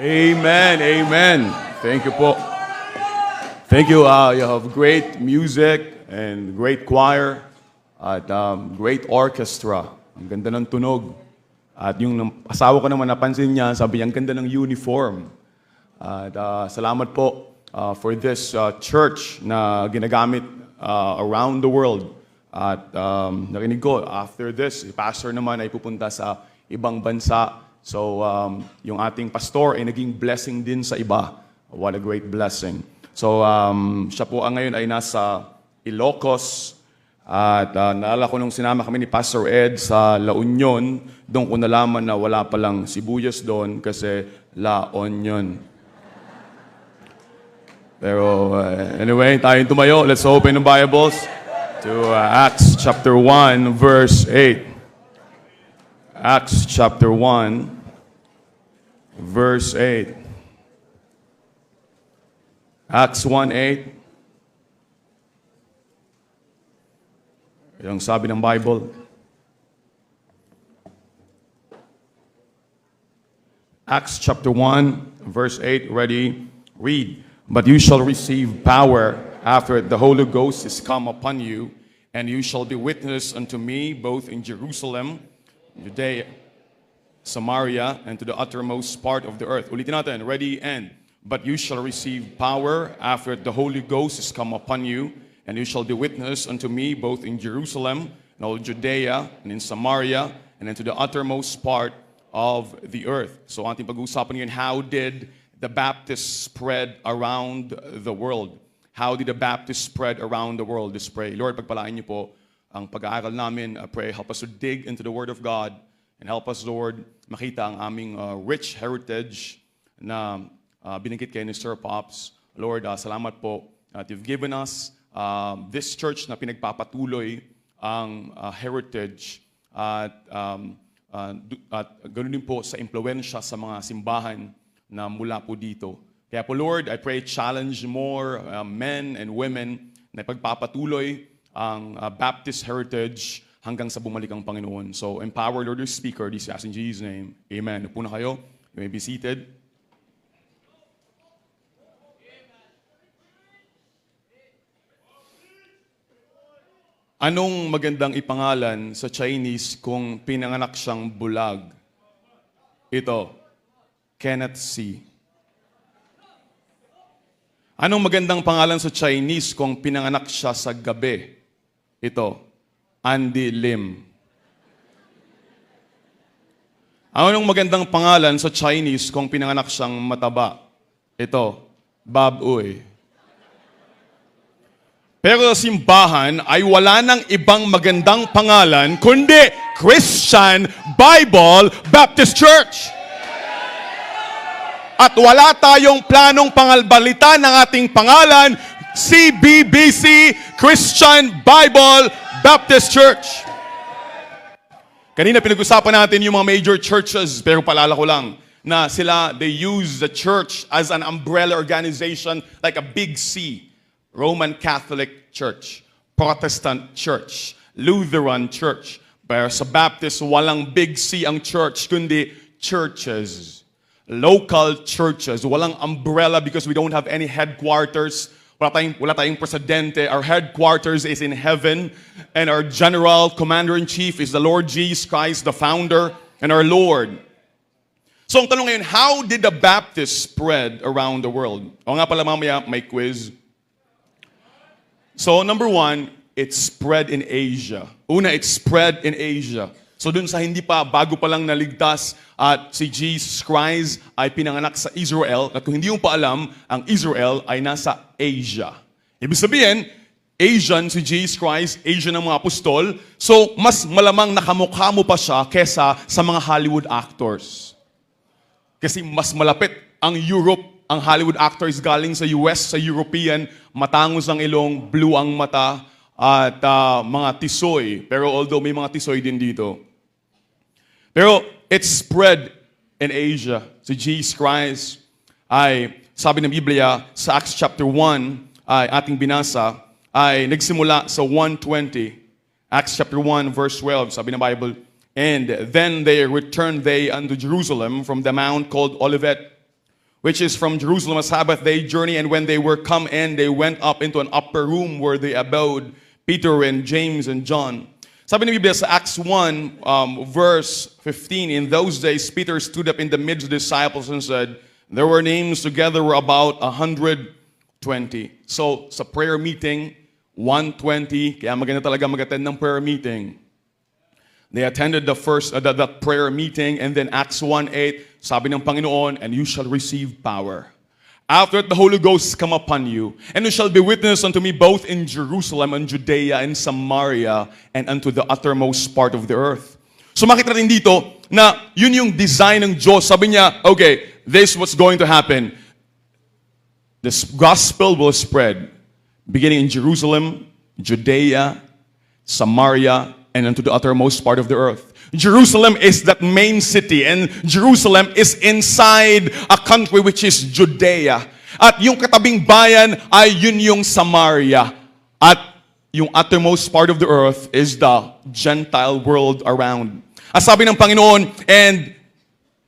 Amen, amen. Thank you po. Thank you. You have great music and great choir at great orchestra. Ang ganda ng tunog. At yung asawa ko naman napansin niya, sabi niya, ang ganda ng uniform. At salamat po for this church na ginagamit around the world. At narinig ko, after this, si pastor naman ay pupunta sa ibang bansa. So, yung ating pastor ay naging blessing din sa iba. What a great blessing. So, siya po ngayon ay nasa Ilocos. At naalala ko nung sinama kami ni Pastor Ed sa La Union, doon ko nalaman na wala palang sibuyas doon kasi La Union. Pero anyway, tayong tumayo. Let's open the Bibles to Acts chapter 1, verse 8. Acts chapter 1, verse 8. Acts 1:8. Yung sabi ng Bible. Acts chapter 1, verse 8. Ready? Read. But you shall receive power after the Holy Ghost is come upon you, and you shall be witness unto me both in Jerusalem, Judea, Samaria, and to the uttermost part of the earth. Ulitin natin. Ready? And. But you shall receive power after the Holy Ghost is come upon you, and you shall be witness unto me both in Jerusalem, and all Judea, and in Samaria, and into the uttermost part of the earth. So ating pag-uusapan ngayon, how did the Baptists spread around the world? How did the Baptists spread around the world? Let's pray. Lord, pagpalain niyo po ang pag-aaral namin. I pray, help us to dig into the Word of God, and help us, Lord, makita ang aming rich heritage na binanggit kayo ni Sir Pops. Lord, salamat po at you've given us this church na pinagpapatuloy ang heritage at ganoon din po sa impluwensya sa mga simbahan na mula po dito. Kaya po Lord, I pray challenge more men and women na pagpapatuloy ang Baptist heritage hanggang sa bumalik ang Panginoon. So empower Lord your speaker, this is in Jesus' name. Amen. Upo na kayo. You may be seated. Anong magandang ipangalan sa Chinese kung pinanganak siyang bulag? Ito, Kenneth C. Anong magandang pangalan sa Chinese kung pinanganak siya sa gabi? Ito, Andy Lim. Anong magandang pangalan sa Chinese kung pinanganak siyang mataba? Ito, Bob Uy. Pero sa simbahan ay wala nang ibang magandang pangalan kundi Christian Bible Baptist Church. At wala tayong planong pangalbalita ng ating pangalan, CBBC, Christian Bible Baptist Church. Kanina pinag-usapan natin yung mga major churches, pero paalala ko lang na sila, they use the church as an umbrella organization like a big C. Roman Catholic Church, Protestant Church, Lutheran Church. Pero sa Baptist, walang big C ang church, kundi churches. Local churches. Walang umbrella because we don't have any headquarters. Wala tayong presidente. Our headquarters is in heaven. And our general commander-in-chief is the Lord Jesus Christ, the founder and our Lord. So ang tanong ngayon, how did the Baptists spread around the world? O nga pala mamaya, may quiz. So number one, it spread in Asia. Una, it spread in Asia. So dun sa hindi pa, bago pa lang naligtas at si Jesus Christ ay pinanganak sa Israel. At kung hindi mo pa alam, ang Israel ay nasa Asia. Ibig sabihin, Asian si Jesus Christ, Asian ang mga apostol. So mas malamang nakamukha mo pa siya kesa sa mga Hollywood actors. Kasi mas malapit ang Europe, ang Hollywood actors galing sa US, sa European, matangos ang ilong, blue ang mata, at mga tisoy. Pero although may mga tisoy din dito. Pero it spread in Asia. Si Jesus Christ ay, sabi ng Biblia, sa Acts chapter 1, ay ating binasa, ay nagsimula sa 1:20. Acts chapter 1, verse 12, sabi ng Bible, and then they returned unto Jerusalem from the mount called Olivet, which is from Jerusalem, a Sabbath day journey. And when they were come in, they went up into an upper room where they abode, Peter and James and John. Sabi ni Biblia sa Acts 1, verse 15, in those days, Peter stood up in the midst of the disciples and said, there were names together were about 120. So, sa prayer meeting, 120, kaya maganda talaga mag-attend ng prayer meeting. They attended the prayer meeting, and then Acts 1:8, sabi ng Panginoon, and you shall receive power. After the Holy Ghost come upon you, and you shall be witness unto me both in Jerusalem and Judea and Samaria and unto the uttermost part of the earth. So makita natin dito na yun yung design ng Diyos. Sabi niya, okay, this is what's going to happen. This gospel will spread beginning in Jerusalem, Judea, Samaria, and unto the uttermost part of the earth. Jerusalem is that main city, and Jerusalem is inside a country which is Judea. At yung katabing bayan ay yun yung Samaria. At yung uttermost part of the earth is the Gentile world around. As sabi ng Panginoon, and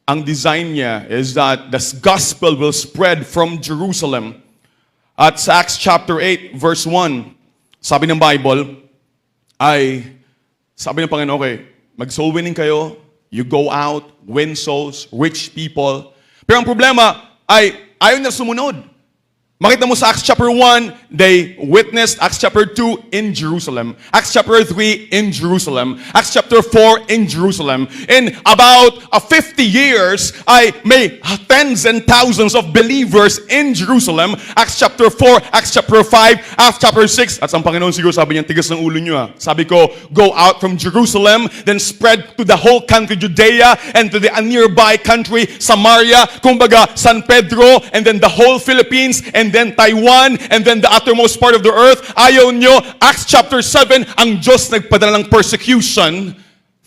ang design niya is that the gospel will spread from Jerusalem. At sa Acts chapter 8, verse 1, sabi ng Bible, sabi ng Panginoon, okay, mag-soul winning kayo, you go out, win souls, reach people. Pero ang problema ay ayaw na sumunod. Makita mo sa Acts chapter 1, they witnessed Acts chapter 2 in Jerusalem. Acts chapter 3 in Jerusalem. Acts chapter 4 in Jerusalem. In about 50 years, ay may tens and thousands of believers in Jerusalem. Acts chapter 4, Acts chapter 5, Acts chapter 6. At ang Panginoon siguro sabi niya, tigas ng ulo niyo. Sabi ko, go out from Jerusalem, then spread to the whole country, Judea, and to the nearby country, Samaria, kumbaga, San Pedro, and then the whole Philippines, and then Taiwan, and then the uttermost part of the earth. Ayaw nyo, Acts chapter 7, ang Diyos nagpadala ng persecution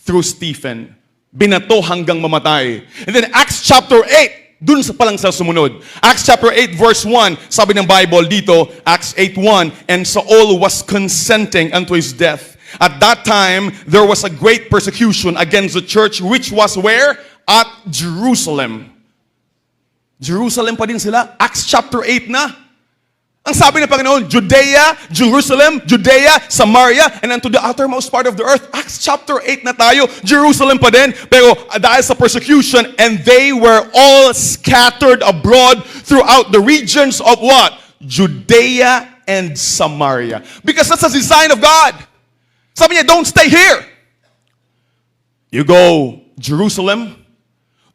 through Stephen. Binato hanggang mamatay. And then Acts chapter 8, dun sa palang sa sumunod. Acts chapter 8 verse 1, sabi ng Bible dito, Acts 8:1, and Saul was consenting unto his death. At that time, there was a great persecution against the church, which was where? At Jerusalem. Jerusalem pa din sila. Acts chapter 8 na. Ang sabi ng Panginoon, Judea, Jerusalem, Judea, Samaria, and unto the uttermost part of the earth. Acts chapter 8 na tayo. Jerusalem pa din. Pero dahil sa persecution, and they were all scattered abroad throughout the regions of what? Judea and Samaria. Because that's the design of God. Sabi niya, don't stay here. You go Jerusalem,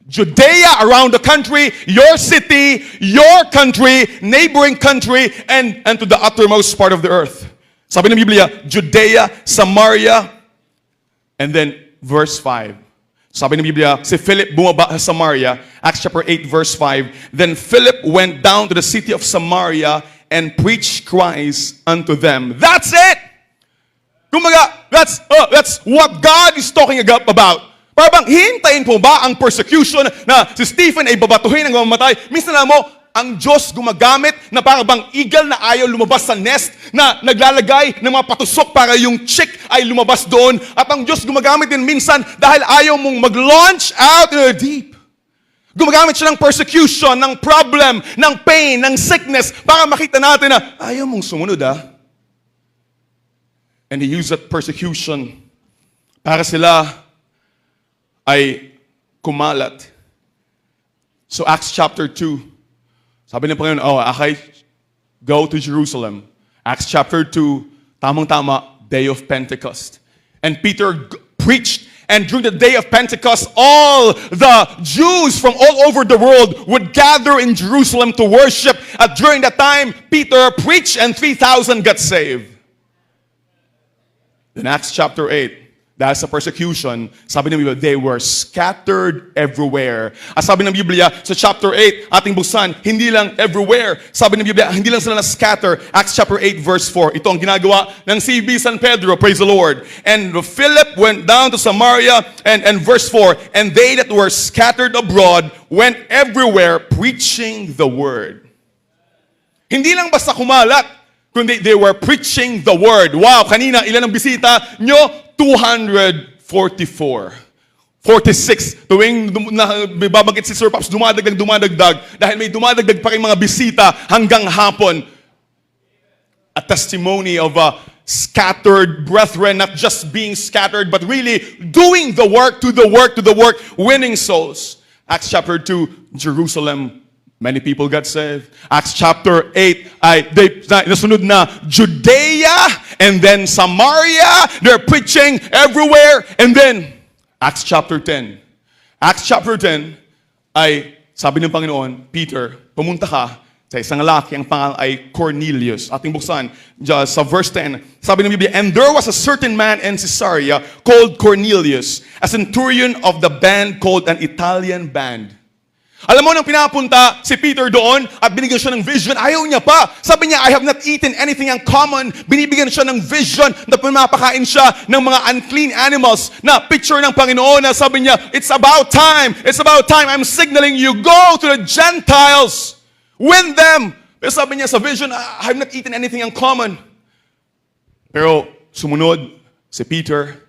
Judea around the country, your city, your country, neighboring country, and to the uttermost part of the earth. Sabi ng Biblia, Judea, Samaria, and then verse 5. Sabi ng Biblia, si Philip bumaba sa Samaria, Acts chapter 8 verse 5. Then Philip went down to the city of Samaria and preached Christ unto them. That's it! Kumaga, that's what God is talking about. Para bang hintayin po ba ang persecution na si Stephen ay babatuhin ang mamatay? Minsan na mo, ang Diyos gumagamit na para bang eagle na ayaw lumabas sa nest, na naglalagay ng mga patusok para yung chick ay lumabas doon. At ang Diyos gumagamit din minsan dahil ayaw mong mag-launch out in the deep. Gumagamit siya ng persecution, ng problem, ng pain, ng sickness para makita natin na ayaw mong sumunod And He used that persecution para sila ay kumalat. So Acts chapter 2, sabi ng Panginoon, okay, go to Jerusalem. Acts chapter 2, tamang-tama, day of Pentecost. And Peter preached, and during the day of Pentecost, all the Jews from all over the world would gather in Jerusalem to worship. At during that time, Peter preached and 3,000 got saved. Then Acts chapter 8, dahil sa persecution, sabi ng Biblia, they were scattered everywhere. At sabi ng Biblia, sa chapter 8, ating buksan, hindi lang everywhere. Sabi ng Biblia, hindi lang sila na-scatter. Acts chapter 8, verse 4. Ito ang ginagawa ng CB San Pedro, praise the Lord. And Philip went down to Samaria, and verse 4, and they that were scattered abroad went everywhere preaching the word. Hindi lang basta kumalat, kundi they were preaching the word. Wow, kanina, ilan ang bisita nyo? 244. 46, tuwing babagit si Sir Pops, dumadagdag, dahil may dumadagdag pa kayong mga bisita hanggang hapon. A testimony of scattered brethren, not just being scattered, but really doing the work, to the work, winning souls. Acts chapter 2, Jerusalem, many people got saved. Acts chapter 8, nasunod na Judea, and then Samaria, they're preaching everywhere, and then Acts chapter 10. Acts chapter 10 ay sabi ng Panginoon, Peter, pumunta ka sa isang lalaki, ang pangalan ay Cornelius. Ating buksan sa verse 10. Sabi ng Biblia, and there was a certain man in Caesarea called Cornelius, a centurion of the band called an Italian band. Alam mo, nang pinapunta si Peter doon at binigyan siya ng vision, ayaw niya pa. Sabi niya, I have not eaten anything uncommon. Binibigyan siya ng vision na pinapakain siya ng mga unclean animals na picture ng Panginoon na sabi niya, it's about time. I'm signaling you, go to the Gentiles. Win them. Pero sabi niya sa vision, I have not eaten anything uncommon. Pero sumunod si Peter.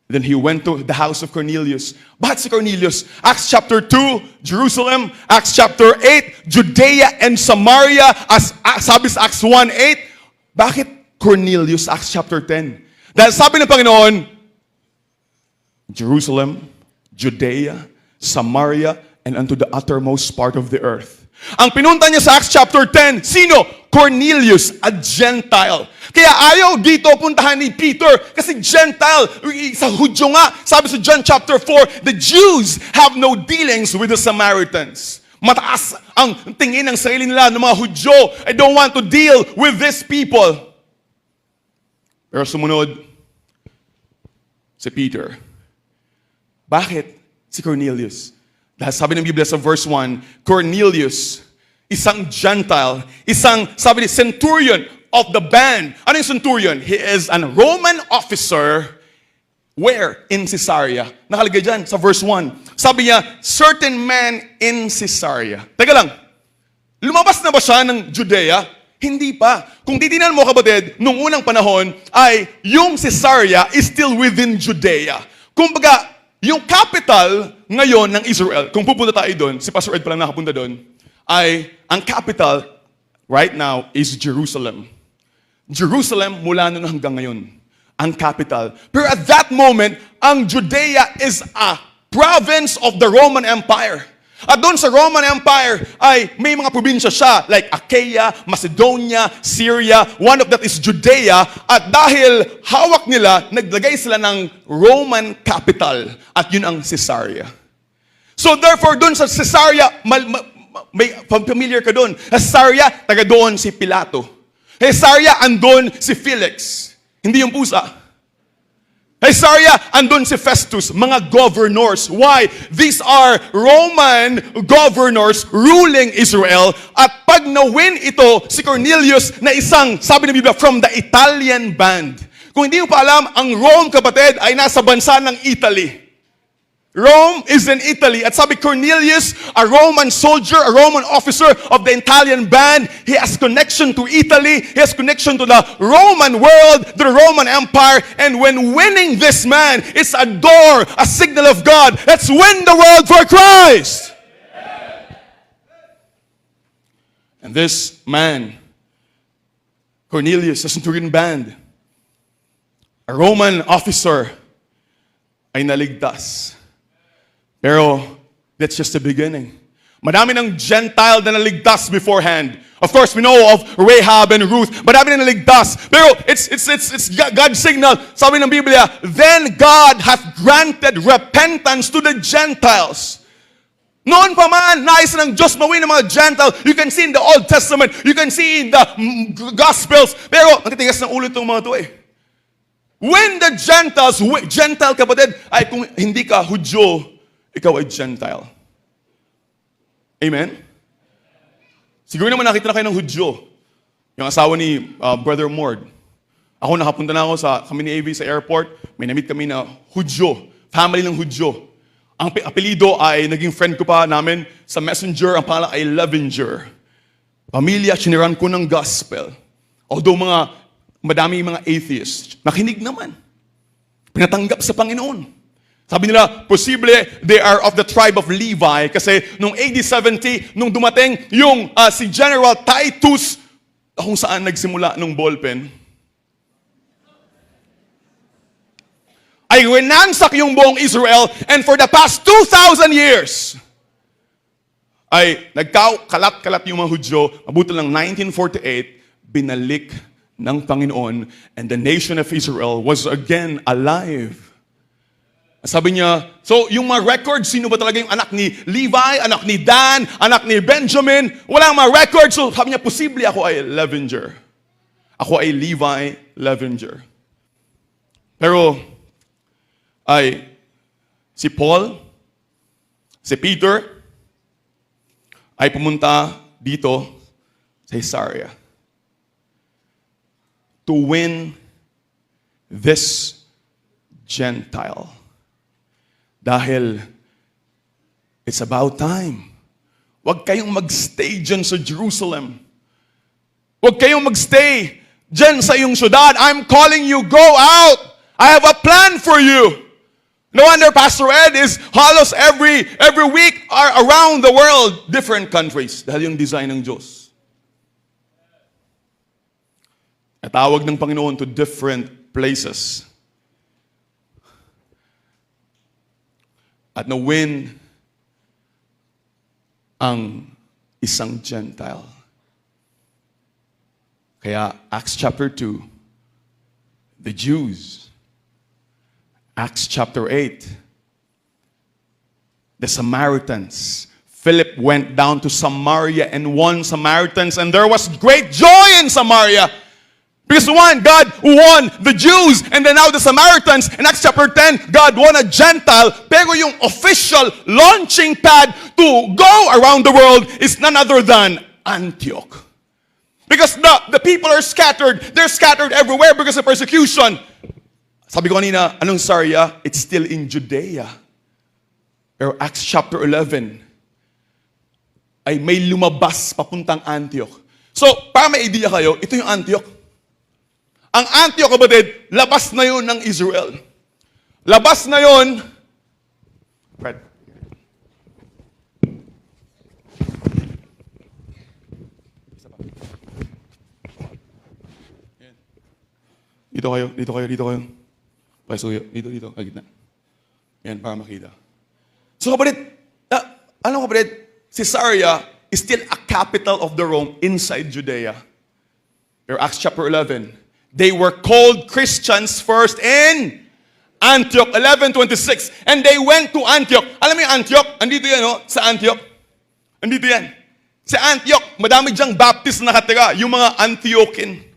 Then he went to the house of Cornelius. Bakit si Cornelius? Acts chapter 2, Jerusalem. Acts chapter 8, Judea and Samaria. Sabi sa Acts 1:8. Bakit Cornelius? Acts chapter 10. Dahil sabi ng Panginoon, Jerusalem, Judea, Samaria, and unto the uttermost part of the earth. Ang pinunta niya sa Acts chapter 10, sino? Cornelius, a Gentile. Kaya ayaw dito puntahan ni Peter kasi Gentile, sa Hudyo nga. Sabi sa John chapter 4, the Jews have no dealings with the Samaritans. Mataas ang tingin ng sarili nila ng mga Hudyo. I don't want to deal with these people. Pero sumunod si Peter. Bakit si Cornelius? Dahil sabi ng Biblia sa verse 1, Cornelius, isang Gentile, sabi ni, centurion of the band. Ano yung centurion? He is a Roman officer. Where? In Caesarea. Nakalagay dyan sa verse 1. Sabi niya, certain man in Caesarea. Teka lang, lumabas na ba siya ng Judea? Hindi pa. Kung titingnan mo, kapatid, nung unang panahon, ay yung Caesarea is still within Judea. Kumbaga, yung capital ngayon ng Israel, kung pupunta tayo doon, si Pastor Ed pala nakapunta doon, ay ang capital right now is Jerusalem. Jerusalem mula noon hanggang ngayon, ang capital. Pero at that moment, ang Judea is a province of the Roman Empire. At doon sa Roman Empire ay may mga probinsya siya like Achaia, Macedonia, Syria. One of that is Judea. At dahil hawak nila, naglagay sila ng Roman capital. At yun ang Caesarea. So therefore, doon sa Caesarea, may familiar ka doon. Caesarea, taga doon si Pilato. Caesarea, andon si Felix. Hindi yung pusa. Caesarea, andun si Festus, mga governors. Why? These are Roman governors ruling Israel. At pag na-win ito, si Cornelius na isang, sabi ng Biblia, from the Italian band. Kung hindi mo pa alam, ang Rome, kapatid, ay nasa bansa ng Italy. Rome is in Italy. At sabi Cornelius, a Roman soldier, a Roman officer of the Italian band, he has connection to Italy, he has connection to the Roman world, to the Roman Empire, and when winning this man, it's a door, a signal of God. Let's win the world for Christ! And this man, Cornelius, a centurion band, a Roman officer, ay naligtas. Pero, that's just the beginning. Madami ng Gentile na naligtas beforehand. Of course, we know of Rahab and Ruth. Madami na naligtas. Pero, it's God's signal. Sabi ng Biblia, then God hath granted repentance to the Gentiles. Noon pa man, nais ng Diyos mawin ng mga Gentile. You can see in the Old Testament. You can see in the Gospels. Pero, natitigas ng ulo itong mga ito eh. When the Gentiles, Gentile kapatid, ay kung hindi ka Hudyo, ikaw ay Gentile. Amen? Siguro naman nakita na kayo ng Hudyo. Yung asawa ni Brother Mord. Ako nakapunta na ako kami ni AV sa airport. May na-meet kami na Hudyo. Family ng Hudyo. Ang apelido ay naging friend ko pa namin sa Messenger. Ang pangalan ay Levinger. Pamilya, siniran ko ng gospel. Although madami mga atheists, nakinig naman. Pinatanggap sa Panginoon. Sabi nila, posible they are of the tribe of Levi kasi nung AD 70, nung dumating yung si General Titus, kung saan nagsimula nung ballpen, ay winansak yung buong Israel, and for the past 2,000 years, ay nagkalat-kalat yung mga Hudyo. Mabuti lang 1948, binalik ng Panginoon, and the nation of Israel was again alive. Sabi niya, so yung mga records, sino ba talaga yung anak ni Levi, anak ni Dan, anak ni Benjamin? Walang mga records. So sabi niya, posible ako ay Levinger. Ako ay Levi Levinger. Pero, ay si Paul, si Peter, ay pumunta dito sa Caesarea to win this Gentile. Dahil it's about time. Huwag kayong magstay dyan sa Jerusalem. Huwag kayong magstay dyan sa iyong syudad. I'm calling you, go out. I have a plan for you. No wonder Pastor Ed is halos every week are around the world, different countries. Dahil yung design ng Diyos. Natawag ng Panginoon to different places. At na-win ang isang Gentile. Kaya Acts chapter 2, the Jews. Acts chapter 8, the Samaritans. Philip went down to Samaria and won Samaritans, and there was great joy in Samaria. Because one, God won the Jews, and then now the Samaritans. In Acts chapter 10, God won a Gentile. Pero yung official launching pad to go around the world is none other than Antioch. Because the people are scattered. They're scattered everywhere because of persecution. Sabi ko kanina, anong Syria? It's still in Judea. Pero Acts chapter 11, ay may lumabas papuntang Antioch. So, para may idea kayo, ito yung Antioch. Ang Antioch, kapatid, labas na yun ng Israel. Labas na yun. Fred. Dito kayo. Pasuyo, dito, gitna. Yan, para makita. So, kapatid, Caesarea is still a capital of the Rome inside Judea. Pero Acts chapter 11, they were called Christians first in Antioch, 11:26. And they went to Antioch. Alam mo yung Antioch? Andito yan, no? Sa Antioch. Andito yan. Sa Antioch, madami dyang Baptist na nakatira. Yung mga Antiochian.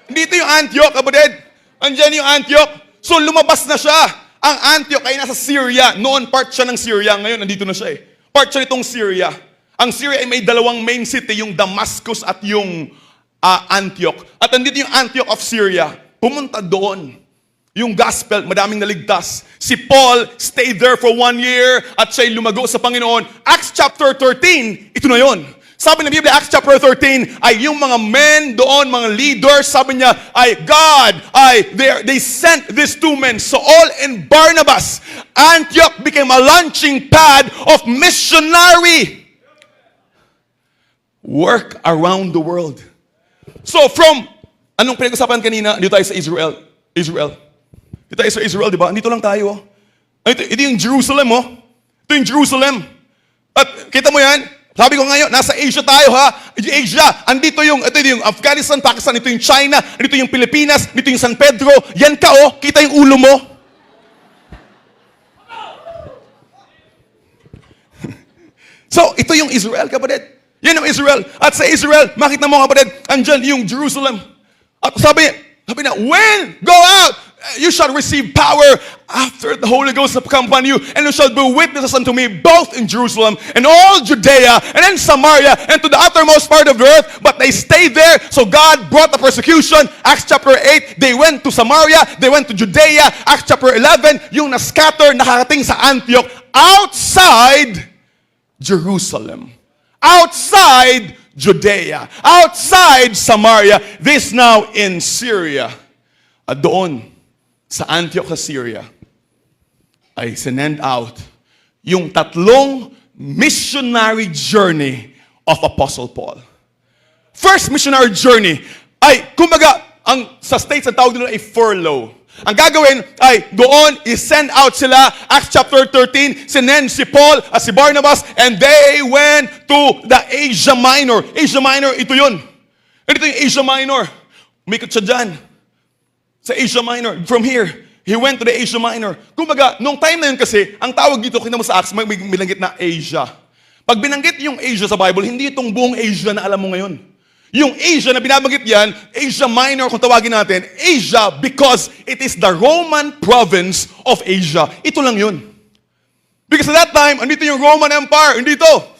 Dito yung Antioch, kapatid. Andiyan yung Antioch. So, lumabas na siya. Ang Antioch ay nasa Syria. Noon, part siya ng Syria. Ngayon, nandito na siya eh. Part siya nitong Syria. Ang Syria ay may dalawang main city, yung Damascus at yung Antioch. At nandito yung Antioch of Syria. Pumunta doon. Yung gospel, madaming naligtas. Si Paul stayed there for 1 year at siya'y lumago sa Panginoon. Acts chapter 13, ito na yon. Sabi ng Biblia, Acts chapter 13, ay yung mga men doon, mga leaders, sabi niya, they sent these 2 men, Saul and Barnabas. Antioch became a launching pad of missionary work around the world. So from, anong pinag-usapan kanina, dito tayo sa Israel. Dito tayo sa Israel, di ba? Dito lang tayo. Ito yung Jerusalem, oh. Ito yung Jerusalem. At kita mo yan? Sabi ko ngayon, nasa Asia tayo ha. Asia, ito yung Afghanistan, Pakistan, ito yung China, ito yung Pilipinas, ito yung San Pedro. Yan ka oh, kita yung ulo mo. So, ito yung Israel, kapatid. Yan yung Israel. At sa Israel, makita mo kapatid, andyan yung Jerusalem. At sabi na, when go out, you shall receive power after the Holy Ghost have come upon you, and you shall be witnesses unto me both in Jerusalem and all Judea and in Samaria and to the uttermost part of the earth. But they stayed there, so God brought the persecution. Acts chapter 8, they went to Samaria, they went to Judea. Acts chapter 11, yung na-scatter, nakarating sa Antioch, outside Jerusalem. Outside Judea. Outside Samaria, this now in Syria. At doon, sa Antioch sa Syria, ay sinend out yung tatlong missionary journey of Apostle Paul. First missionary journey ay, kumbaga, sa States ang tawag nila ay furlough. Ang gagawin ay doon, i-send out sila, Acts chapter 13, sinend si Paul at si Barnabas, and they went to the Asia Minor. Asia Minor, ito yun. Ito yung Asia Minor. Umikot siya dyan. Sa Asia Minor. From here, he went to the Asia Minor. Kumbaga, nung time na yun kasi, ang tawag dito, kita mo sa Acts, may binanggit na Asia. Pag binanggit yung Asia sa Bible, hindi itong buong Asia na alam mo ngayon. Yung Asia na binabanggit yan, Asia Minor kung tawagin natin, Asia because it is the Roman province of Asia. Ito lang yun. Because at that time, andito yung Roman Empire, andito.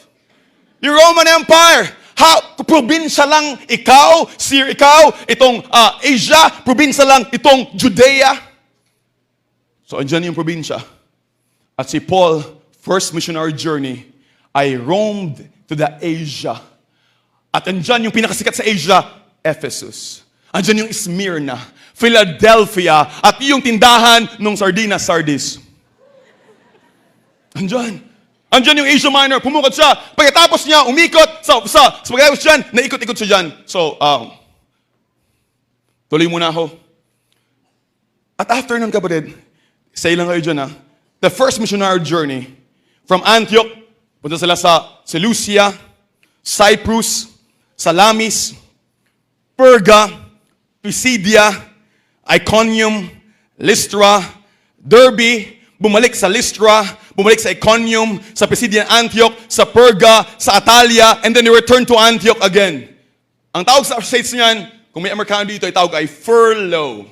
Yung Roman Empire. Probinsya lang ikaw, itong Asia, probinsya lang itong Judea. So andyan yung probinsya. At si Paul, first missionary journey, ay roamed to the Asia. At andyan yung pinakasikat sa Asia, Ephesus. Andyan yung Smyrna, Philadelphia, at yung tindahan ng sardinas, Sardis. Andyan. Andyan yung Asia Minor, pumukot siya. Pagkatapos niya, umikot sa pagkatapos dyan, naikot-ikot siya dyan. So, tuloy muna ako. At after nun, kapatid, say lang kayo dyan, the first missionary journey from Antioch, punta sila sa Seleucia, Cyprus, Salamis, Perga, Pisidia, Iconium, Lystra, Derbe, bumalik sa Lystra, bumalik sa Iconium, sa Pisidia, Antioch, sa Perga, sa Atalia, and then they return to Antioch again. Ang tawag sa states niyan, kung may Amerikano dito, ay tawag ay furlough.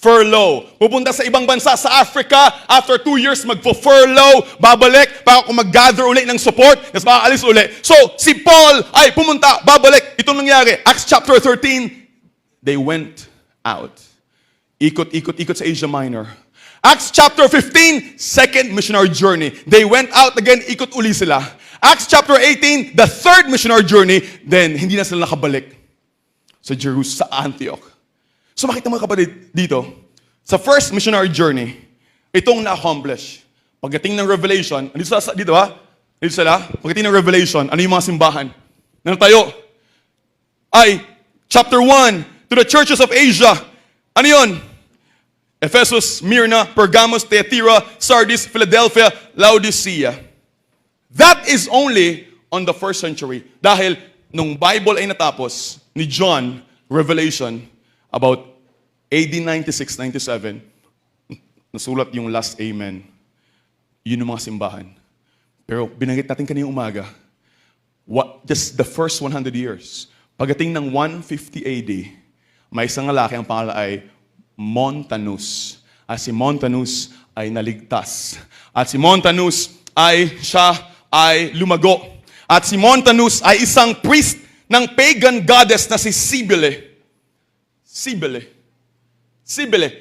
Furlough. Pupunta sa ibang bansa, sa Africa, after 2 years, magpo-furlough, babalik, para kung mag-gather ulit ng support, tapos makaalis ulit. So, si Paul ay pumunta, babalik. Itong nangyari. Acts chapter 13, they went out. Ikot sa Asia Minor. Acts chapter 15, second missionary journey. They went out again, ikot uli sila. Acts chapter 18, the third missionary journey, then hindi na sila nakabalik sa Jerusalem, sa Antioch. So makita mo kapatid dito, sa first missionary journey, itong na-accomplish. Pagdating ng Revelation, dito sila, pagdating ng Revelation, ano yung mga simbahan? Na tayo? Ay, chapter 1, to the churches of Asia. Ano yun? Ephesus, Smyrna, Pergamos, Thyatira, Sardis, Philadelphia, Laodicea. That is only on the first century. Dahil nung Bible ay natapos ni John, Revelation, about AD 96-97, nasulat yung last amen. Yun yung mga simbahan. Pero binanggit natin kanina umaga, just the first 100 years. Pagdating ng 150 AD, may isang lalaki, ang pangalan ay Montanus. At si Montanus ay naligtas. At si Montanus siya ay lumago. At si Montanus ay isang priest ng pagan goddess na si Cybele. Cybele.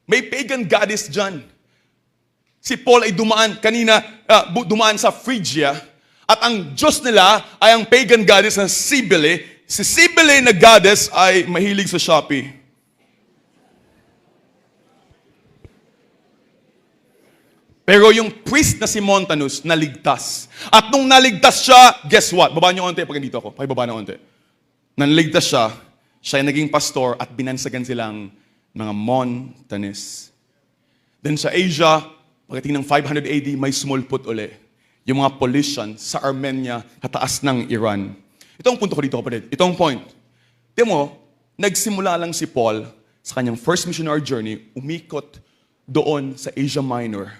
May pagan goddess dyan. Si Paul ay dumaan sa Phrygia. At ang Diyos nila ay ang pagan goddess na Cybele. Si Cybele na goddess ay mahilig sa Shopee. Pero yung priest na si Montanus, naligtas. At nung naligtas siya, guess what? Baba niyo konti pag dito ako. Pakibaba na konti. Naligtas siya, siya ay naging pastor at binansagan silang mga Montanis. Then sa Asia, pagdating ng 500 AD, may smallpot uli. Yung mga Paulicians sa Armenia, kataas ng Iran. Ito ang punto ko dito, kapatid. Ito ang point. Tignan mo, nagsimula lang si Paul sa kanyang first missionary journey, umikot doon sa Asia Minor.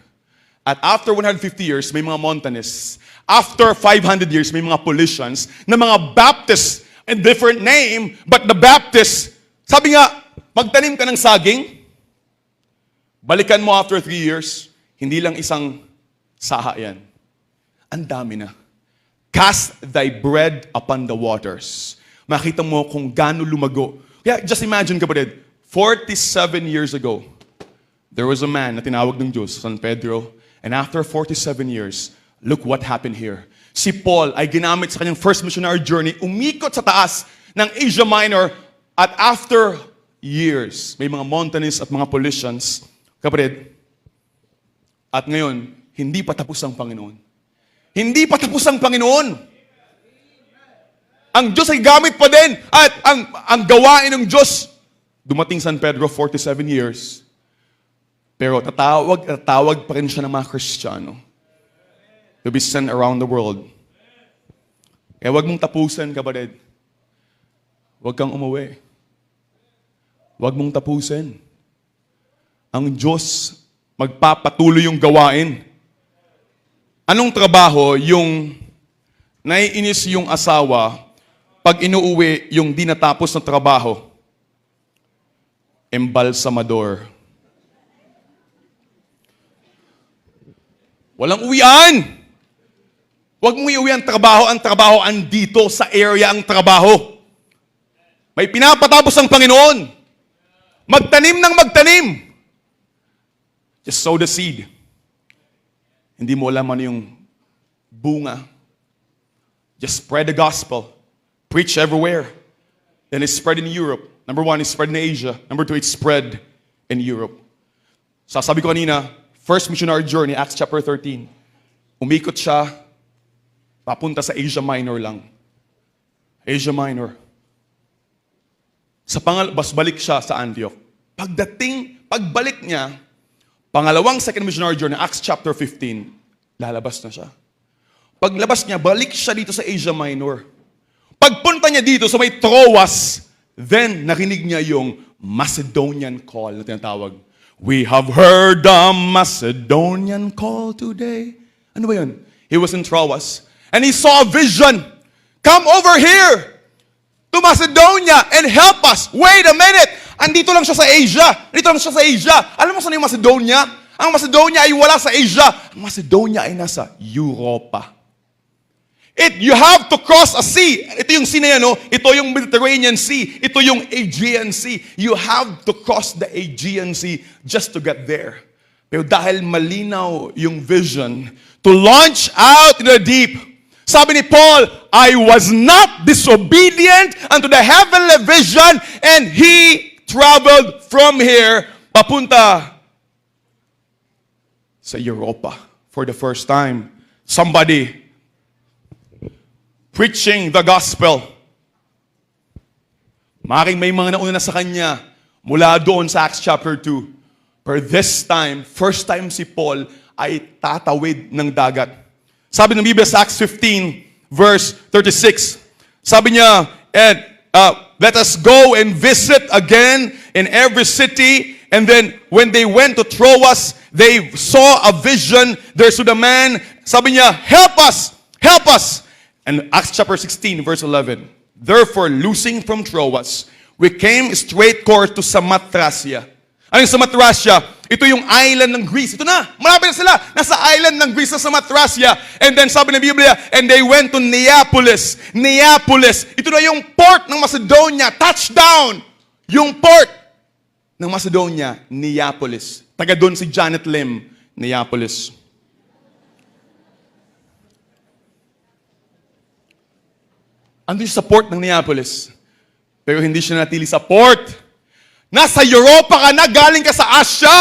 At after 150 years, may mga Montanis. After 500 years, may mga Paulicians na mga Baptists, a different name, but the Baptists, sabi nga, magtanim ka ng saging, balikan mo after 3 years, hindi lang isang saha yan. Ang dami na. Cast thy bread upon the waters. Makita mo kung gaano lumago. Kaya just imagine kapatid, 47 years ago, there was a man na tinawag ng Diyos, San Pedro, and after 47 years, look what happened here. Si Paul ay ginamit sa kanyang first missionary journey, umikot sa taas ng Asia Minor, at after years, may mga mountains at mga pollutions, kapatid, at ngayon, hindi pa tapos ang Panginoon. Hindi pa tapos ang Panginoon. Ang Diyos ay gamit pa din, at ang gawain ng Diyos, dumating San Pedro, 47 years. Pero tatawag pa rin siya ng mga Kristiyano to be sent around the world. Kaya huwag mong tapusin, kapatid. Huwag kang umuwi. Huwag mong tapusin. Ang Diyos magpapatuloy yung gawain. Anong trabaho yung naiinis yung asawa pag inuuwi yung di natapos na trabaho? Embalsamador. Walang uwian. Huwag mong iuwi ang trabaho andito sa area ang trabaho. May pinapatapos ang Panginoon. Magtanim ng magtanim. Just sow the seed. Hindi mo alam ano yung bunga. Just spread the gospel. Preach everywhere. Then it's spread in Europe. Number 1, it's spread in Asia. Number 2, it's spread in Europe. Sabi ko kanina, first missionary journey, Acts chapter 13. Umikot siya, papunta sa Asia Minor lang. Asia Minor. Balik siya sa Antioch. Pagbalik niya, pangalawang second missionary journey, Acts chapter 15, lalabas na siya. Paglabas niya, balik siya dito sa Asia Minor. Pagpunta niya dito sa may Troas, then narinig niya yung Macedonian call na tinatawag. We have heard the Macedonian call today. Ano ba yun? He was in Troas, and he saw a vision. Come over here to Macedonia and help us. Wait a minute! Andito lang siya sa Asia. Andito lang siya sa Asia. Alam mo saan yung Macedonia? Ang Macedonia ay wala sa Asia. Ang Macedonia ay nasa Europa. You have to cross a sea. Ito yung sea na yan, no? Ito yung Mediterranean Sea. Ito yung Aegean Sea. You have to cross the Aegean Sea just to get there. Pero dahil malinaw yung vision, to launch out in the deep, sabi ni Paul, I was not disobedient unto the heavenly vision, and he traveled from here papunta sa Europa for the first time. Somebody preaching the gospel. Maring may mga nauna na sa kanya mula doon sa Acts chapter 2. But this time, first time si Paul ay tatawid ng dagat. Sabi ng Biblia sa Acts 15, verse 36, sabi niya, let us go and visit again in every city. And then, when they went to Troas, they saw a vision. There stood a man. Sabi niya, help us! Help us! And Acts chapter 16, verse 11, therefore, loosing from Troas, we came straight course to Samothracia. Ano yung Samothracia? Ito yung island ng Greece. Ito na, malapit na sila. Nasa island ng Greece sa Samothracia. And then sabi ng Biblia, and they went to Neapolis. Neapolis. Ito na yung port ng Macedonia. Touchdown! Yung port ng Macedonia, Neapolis. Taga doon si Janet Lim, Neapolis. Andun siya sa port ng Neapolis. Pero hindi siya natili sa port. Nasa Europa ka na, galing ka sa Asia.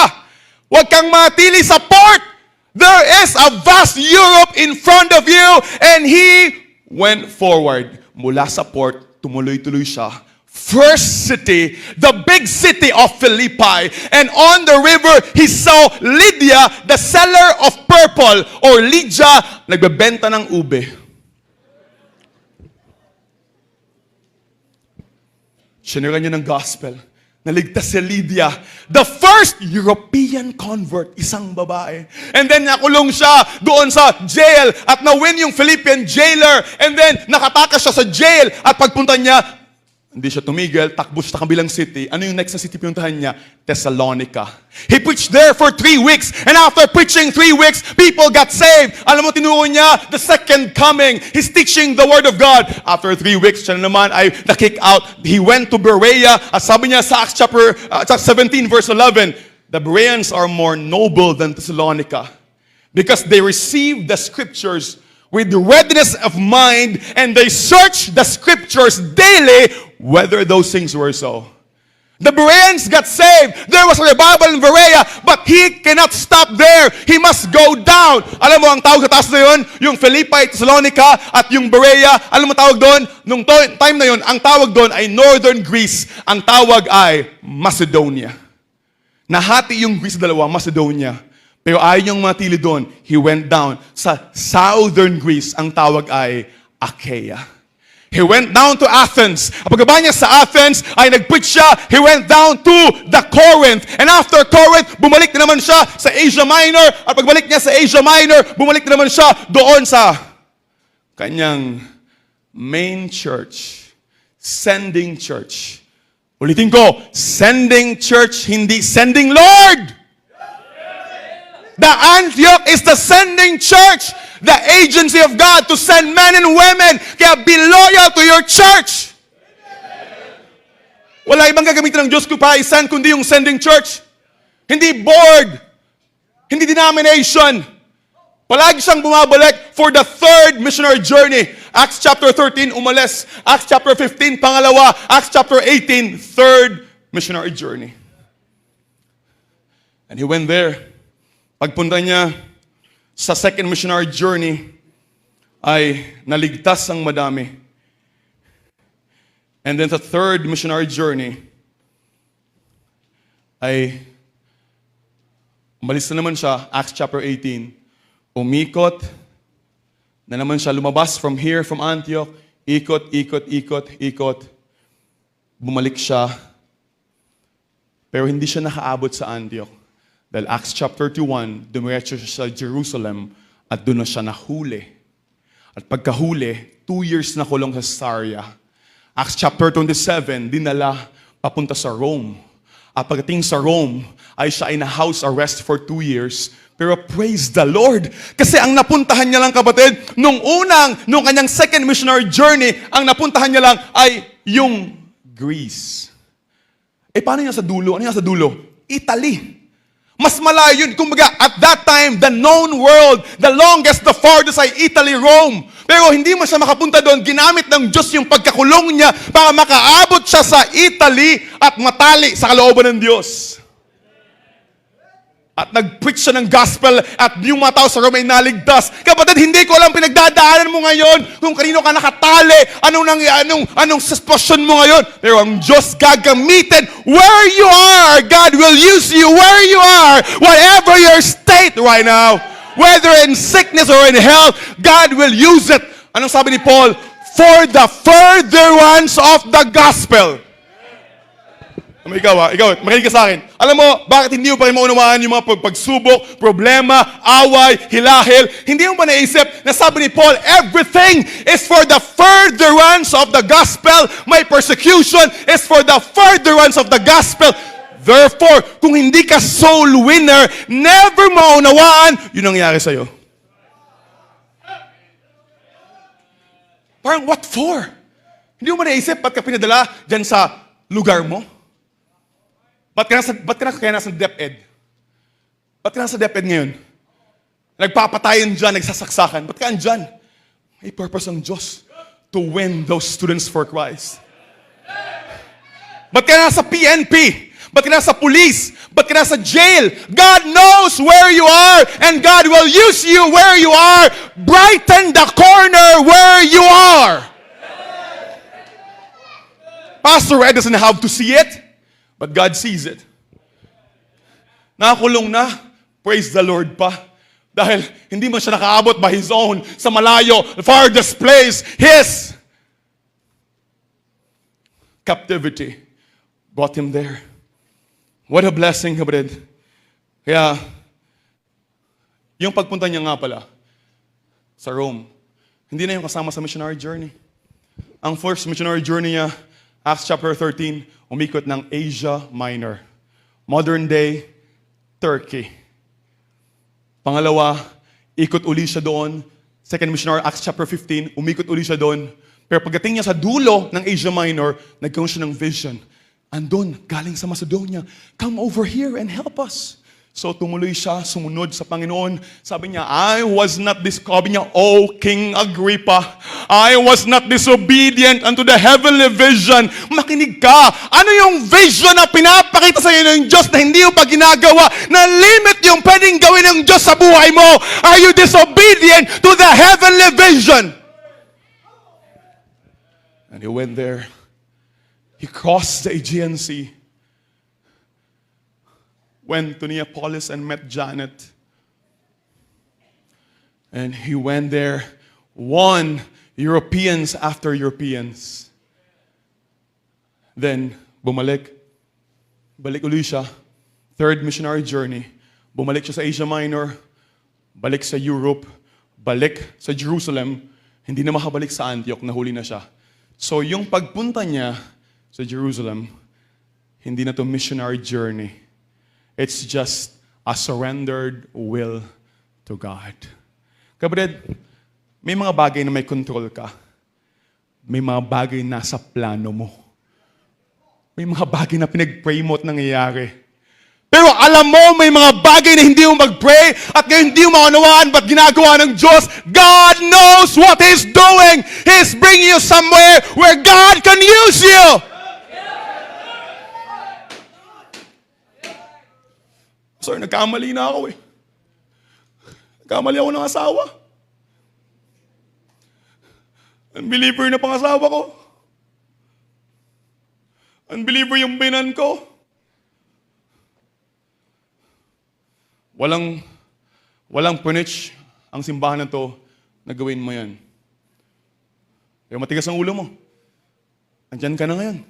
Huwag kang matili sa port. There is a vast Europe in front of you. And he went forward. Mula sa port, tumuloy-tuloy siya. First city, the big city of Philippi. And on the river, he saw Lydia, the seller of purple. Or Lydia, nagbebenta ng ube. Sinira niya ng gospel. Naligtas si Lydia, the first European convert, isang babae. And then nakulong siya doon sa jail at na-win yung Philippian jailer. And then nakatakas siya sa jail at pagpunta niya, hindi siya tumigil, takbo siya sa kabilang city. Ano yung next na city pinuntahan niya? Thessalonica. He preached there for 3 weeks. And after preaching 3 weeks, people got saved. Alam mo, tinuro niya, the second coming. He's teaching the word of God. After 3 weeks, siya naman ay na-kick out. He went to Berea. At sabi niya sa Acts chapter 17, verse 11, the Bereans are more noble than Thessalonica because they received the scriptures with readiness of mind, and they searched the scriptures daily whether those things were so. The Bereans got saved. There was a revival in Berea, but he cannot stop there. He must go down. Alam mo, ang tawag sa taas na yun, yung Philippi, Thessalonica, at yung Berea, alam mo tawag doon? Nung time na yun, ang tawag doon ay Northern Greece. Ang tawag ay Macedonia. Nahati yung Greece dalawa, Macedonia. Pero ayon yung matili doon, he went down sa Southern Greece. Ang tawag ay Achaia. He went down to Athens. Ang pagbaba niya sa Athens ay nag-preach siya. He went down to the Corinth. And after Corinth, bumalik na naman siya sa Asia Minor. At pagbalik niya sa Asia Minor, bumalik na naman siya doon sa kanyang main church. Sending church. Ulitin ko, sending church, hindi sending Lord. The Antioch is the sending church. The agency of God to send men and women. Kaya be loyal to your church. Wala ibang gagamitin ng Diyos ko para i-send kundi yung sending church. Hindi board. Hindi denomination. Palagi siyang bumabalik for the third missionary journey. Acts chapter 13, umalis. Acts chapter 15, pangalawa. Acts chapter 18, third missionary journey. And he went there. Pagpunta niya sa second missionary journey, ay naligtas ang madami. And then sa third missionary journey, ay umalis na naman siya, Acts chapter 18, umikot na naman siya, lumabas from here, from Antioch, ikot, bumalik siya, pero hindi siya nakaabot sa Antioch. Dahil Acts chapter 21, dumiretso siya sa Jerusalem at doon na siya nahuli. At pagkahuli, 2 years na kulong sa Caesarea. Acts chapter 27, dinala papunta sa Rome. At pagdating sa Rome, ay siya ay na-house arrest for 2 years. Pero praise the Lord! Kasi ang napuntahan niya lang, kapatid, nung kanyang second missionary journey, ang napuntahan niya lang ay yung Greece. Paano niya sa dulo? Ano niya sa dulo? Italy. Mas malayo yun. Kumbaga, at that time, the known world, the longest, the farthest ay Italy, Rome. Pero hindi mo siya makapunta doon. Ginamit ng Diyos yung pagkakulong niya para makaabot siya sa Italy at matali sa kalooban ng Diyos. At nag-preach siya ng gospel at yung mga tao sa Rome ay naligtas. Kapatid, hindi ko alam pinagdadaanan mo ngayon kung kanino ka nakatali, anong sitwasyon mo ngayon. Pero ang Diyos gagamitin where you are. God will use you where you are. Whatever your state right now, whether in sickness or in health, God will use it. Anong sabi ni Paul? For the furtherance of the gospel. Ikaw, makinig ka sa akin. Alam mo, bakit hindi mo pa rin maunawaan yung mga pagsubok, problema, away, hilahil? Hindi mo ba naisip na sabi ni Paul, everything is for the furtherance of the gospel. My persecution is for the furtherance of the gospel. Therefore, kung hindi ka soul winner, never maunawaan, yun ang nangyari sa'yo. Parang, what for? Hindi mo ba naisip, ba't ka pinadala dyan sa lugar mo? Ba't ka nasa DepEd? Ba't ka nasa DepEd ngayon? Nagpapatayin dyan, nagsasaksakan. Ba't ka andyan? May purpose ang Diyos to win those students for Christ. Ba't ka nasa PNP? Ba't ka nasa police? Ba't ka nasa jail? God knows where you are and God will use you where you are. Brighten the corner where you are. Pastor Ed doesn't have to see it. But God sees it. Nakakulong na, praise the Lord pa. Dahil hindi man siya nakaabot by His own sa malayo, the farthest place, His captivity brought Him there. What a blessing, kapatid. Kaya, yung pagpunta niya nga pala sa Rome, hindi na yung kasama sa missionary journey. Ang first missionary journey niya, Acts chapter 13, umikot ng Asia Minor. Modern day, Turkey. Pangalawa, ikot uli siya doon. Second missionary, Acts chapter 15, umikot uli siya doon. Pero pagdating niya sa dulo ng Asia Minor, nagkaroon siya ng vision. Andun, galing sa Macedonia, come over here and help us. So tumuloy siya, sumunod sa Panginoon. Sabi niya, sabi niya, "O King Agrippa, I was not disobedient unto the heavenly vision." Makinig ka. Ano yung vision na pinapakita sa iyo ng Diyos na hindi mo pa ginagawa? Na limit yung pwedeng gawin ng Diyos sa buhay mo. Are you disobedient to the heavenly vision? And he went there. He crossed the Aegean Sea. Went to Neapolis and met Janet. And he went there, won Europeans after Europeans. Then, balik uli siya. Third missionary journey. Bumalik siya sa Asia Minor, balik sa Europe, balik sa Jerusalem, hindi na makabalik sa Antioch, nahuli na siya. So yung pagpunta niya sa Jerusalem, hindi na to missionary journey. It's just a surrendered will to God. Kapatid, may mga bagay na may control ka. May mga bagay na nasa plano mo. May mga bagay na pinag-pray mo at nangyayari. Pero alam mo, may mga bagay na hindi mo mag-pray at ngayon hindi mo maunawaan ba't ginagawa ng Diyos. God knows what He's doing. He's bringing you somewhere where God can use you. Sir, nagkamali na ako eh. Nagkamali ako ng asawa. Unbeliever na pangasawa ko. Unbeliever yung binan ko. Walang punich ang simbahan na to na gawin mo yan. Kaya matigas ang ulo mo. Andyan ka na ngayon.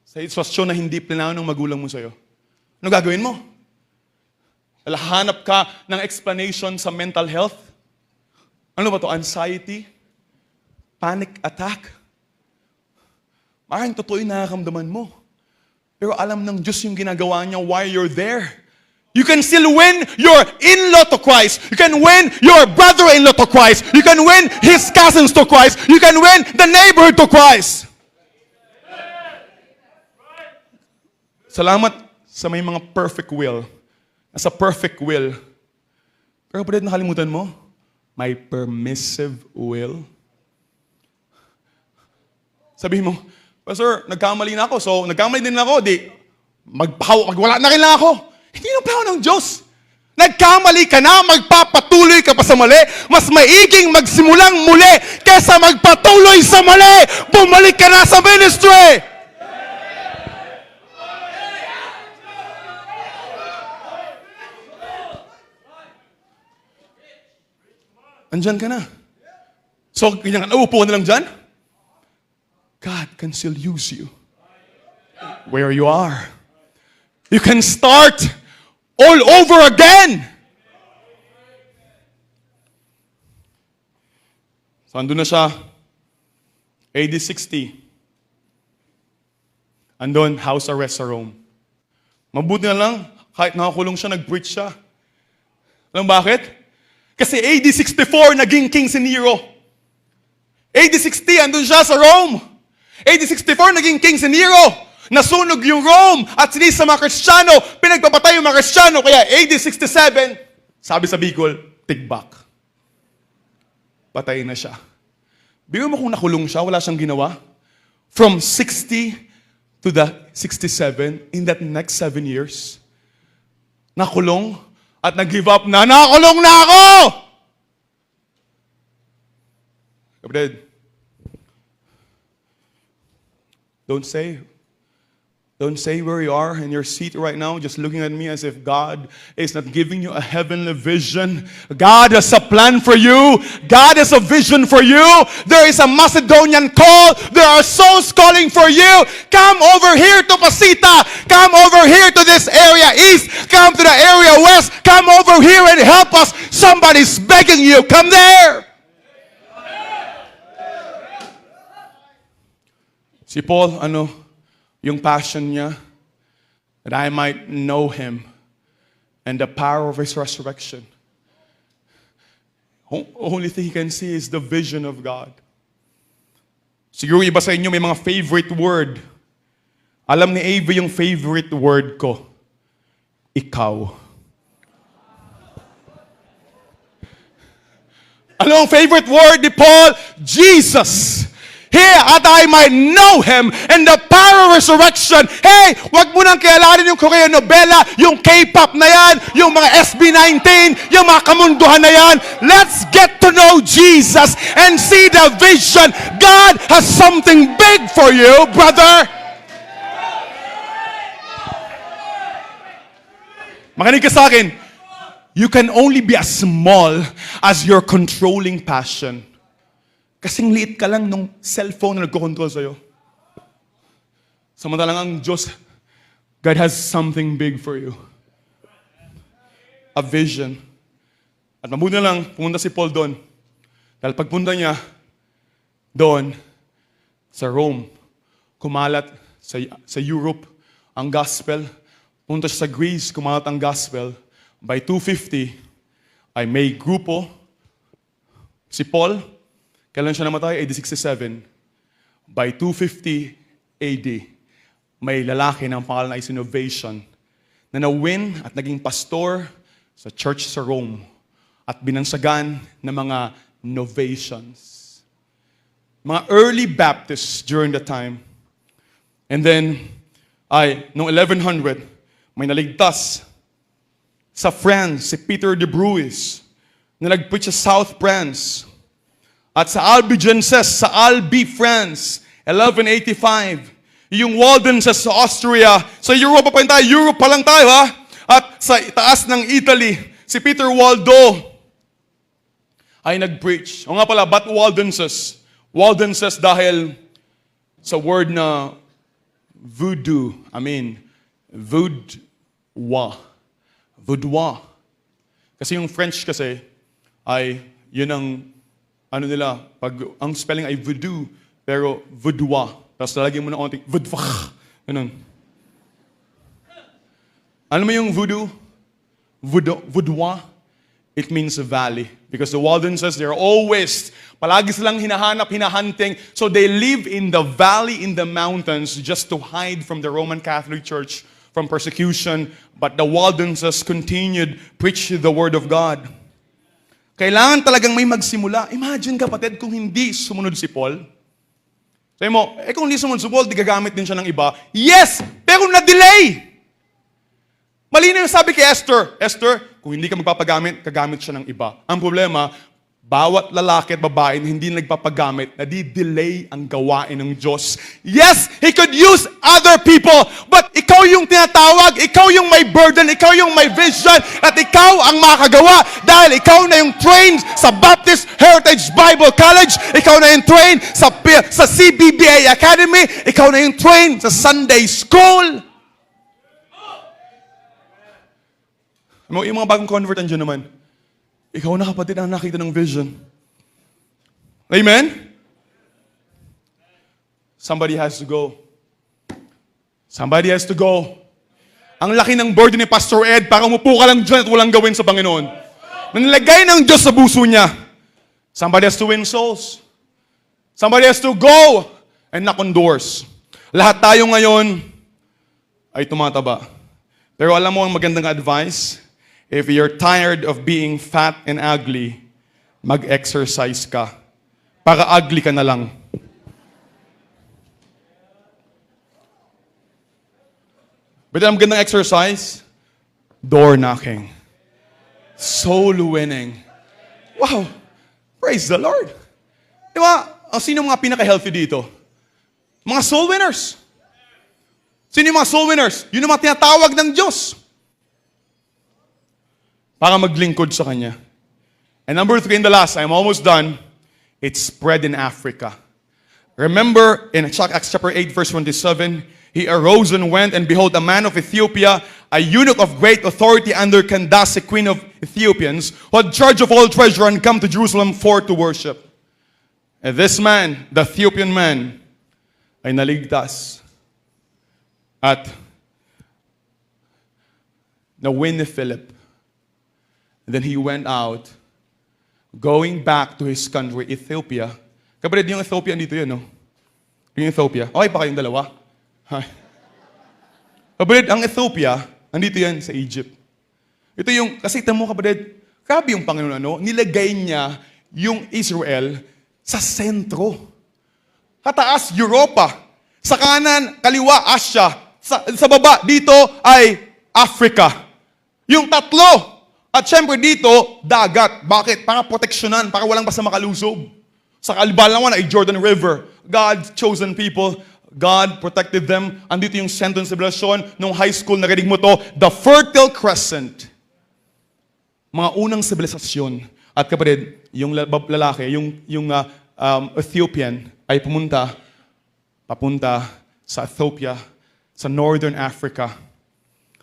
Sa sitwasyon na hindi planado ng magulang mo sa'yo. Ano gagawin mo? Hanap ka ng explanation sa mental health? Ano ba to? Anxiety? Panic attack? Maraming totoo yung nakakamdaman mo. Pero alam ng Diyos yung ginagawa niya while you're there. You can still win your in-law to Christ. You can win your brother-in-law to Christ. You can win his cousins to Christ. You can win the neighborhood to Christ. Salamat sa may mga perfect will. Nasa perfect will. Pero kapatid, nakalimutan mo, may permissive will. Sabihin mo, Pastor, nagkamali na ako. So, nagkamali din ako. Magwala na rin lang ako. Hindi na plano ng Diyos. Nagkamali ka na, magpapatuloy ka pa sa mali. Mas maiging magsimulang muli kaysa magpatuloy sa mali. Bumalik ka na sa ministry. Andyan ka na. So, upo ka na lang dyan? God can still use you where you are. You can start all over again. So, andun na siya. AD 60. Andun, house arrest sa Rome. Mabuti na lang, kahit nakakulong siya, nag-preach siya. Alam bakit? Kasi AD 64, naging king si Nero. AD 60, andun siya sa Rome. AD 64, naging king si Nero. Nasunog yung Rome at sinis sa mga Kristiyano. Pinagpapatay yung mga Kristiyano. Kaya AD 67, sabi sa Bicol, tigbak. Patay na siya. Bigyan mo kung nakulong siya, wala siyang ginawa. From 60 to the 67, in that next 7 years, nakulong at nag-give up na, nakulong na ako! Kapatid, don't say where you are in your seat right now, just looking at me as if God is not giving you a heavenly vision. God has a plan for you. God has a vision for you. There is a Macedonian call. There are souls calling for you. Come over here to Pasita. Come over here to this area east. Come to the area west. Come over here and help us. Somebody's begging you. Come there. Si Paul, yung passion niya, that I might know Him and the power of His resurrection. Only thing he can see is the vision of God. Siguro iba sa inyo may mga favorite word. Alam ni Avery yung favorite word ko. ikaw. Ano ang favorite word ni Paul? Jesus. Here, at I might know Him and the power of resurrection. Hey, wag mo nang kialanin yung Korean novela, yung K-pop na yan, yung mga SB19, yung mga kamunduhan na yan. Let's get to know Jesus and see the vision. God has something big for you, brother. Makinig ka sa akin. You can only be as small as your controlling passion. Kasing liit ka lang nung cellphone na nagko-control sa'yo. Samantalang ang Diyos, God has something big for you. A vision. At mabuti na lang, pumunta si Paul doon. Dahil pagpunta niya doon, sa Rome, kumalat sa Europe ang gospel. Pumunta siya sa Greece, kumalat ang gospel. By 250, ay may grupo, si Paul, kailan siya namatay? AD 67. By 250 AD, may lalaki ng pangalan na Innovation na na-win at naging pastor sa church sa Rome at binansagan ng mga Novations. Mga early Baptists during the time. And then, noong 1100, may naligtas sa France, si Peter de Bruys, na nag-preach sa South France. At sa Albigenses, sa Albi, France, 1185. Yung Waldenses sa Austria, sa Europa pa rin tayo, Europe pa lang tayo ha. At sa taas ng Italy, si Peter Waldo ay nag-preach. O nga pala, ba't Waldenses? Waldenses dahil sa word na voodoo, Vaudois. Kasi yung French kasi ay, yun ang ang spelling ay voodoo, pero vaudois. Tapos lalagyan mo ng onting vaudois. Ganun. Ano mo yung voodoo? Vaudois? It means valley. Because the Waldenses, they're always, palagi silang hinahunting. So they live in the valley, in the mountains, just to hide from the Roman Catholic Church, from persecution. But the Waldenses continued preaching the Word of God. Kailangan talagang may magsimula. Imagine kapatid kung hindi sumunod si Paul. Sabi mo, kung hindi sumunod si Paul, di gagamit din siya ng iba. Yes! Pero na-delay! Malinaw yung sabi kay Esther. Esther, kung hindi ka magpapagamit, kagamit siya ng iba. Ang problema, bawat lalaki at babae na hindi nagpapagamit, nadi-delay ang gawain ng Diyos. Yes, He could use other people, but ikaw yung tinatawag, ikaw yung may burden, ikaw yung may vision, at ikaw ang makagawa dahil ikaw na yung trained sa Baptist Heritage Bible College, ikaw na yung trained sa CBBA Academy, ikaw na yung trained sa Sunday School. Yung mga bagong convert andyan naman, ikaw na kapatid ang nakita ng vision. Amen? Somebody has to go. Somebody has to go. Ang laki ng burden ni Pastor Ed para umupo ka lang dyan at walang gawin sa Panginoon. Nanilagay ng Diyos sa puso niya. Somebody has to win souls. Somebody has to go and knock on doors. Lahat tayo ngayon ay tumataba. Pero alam mo ang magandang advice? If you're tired of being fat and ugly, mag-exercise ka. Para ugly ka na lang. But ang magandang exercise, door knocking. Soul winning. Wow! Praise the Lord! Di ba? Sino mga pinaka-healthy dito? Mga soul winners. Sino yung mga soul winners? Yun ang mga tinatawag ng Diyos. Para maglingkod sa Kanya. And number 3 and the last, I'm almost done. It's spread in Africa. Remember in Acts chapter 8 verse 27, he arose and went, and behold, a man of Ethiopia, a eunuch of great authority under Candace, queen of Ethiopians, who had charge of all treasure and come to Jerusalem for to worship. And this man, the Ethiopian man, ay naligtas. At na-win ni Philip. And then he went out, going back to his country, Ethiopia. Kapatid, yung Ethiopia dito yun, no? Yung Ethiopia. Okay pa kayong dalawa? Kapatid, ang Ethiopia, Andito yan sa Egypt. Ito yung, kasi tamo kapatid, grabe yung Panginoon, nilagay niya yung Israel sa sentro. Kataas, Europa. Sa kanan, kaliwa, Asia. Sa baba, dito ay Africa. Yung tatlo. At syempre dito, dagat. Bakit? Para proteksyonan, para walang basta makalusob. Sa kalibal naman ay Jordan River. God's chosen people. God protected them. Andito yung sentro ng sibilisasyon. Nung high school, narinig mo to, the Fertile Crescent. Mga unang sibilisasyon. At kapatid, yung lalaki, yung Ethiopian ay papunta sa Ethiopia, sa Northern Africa.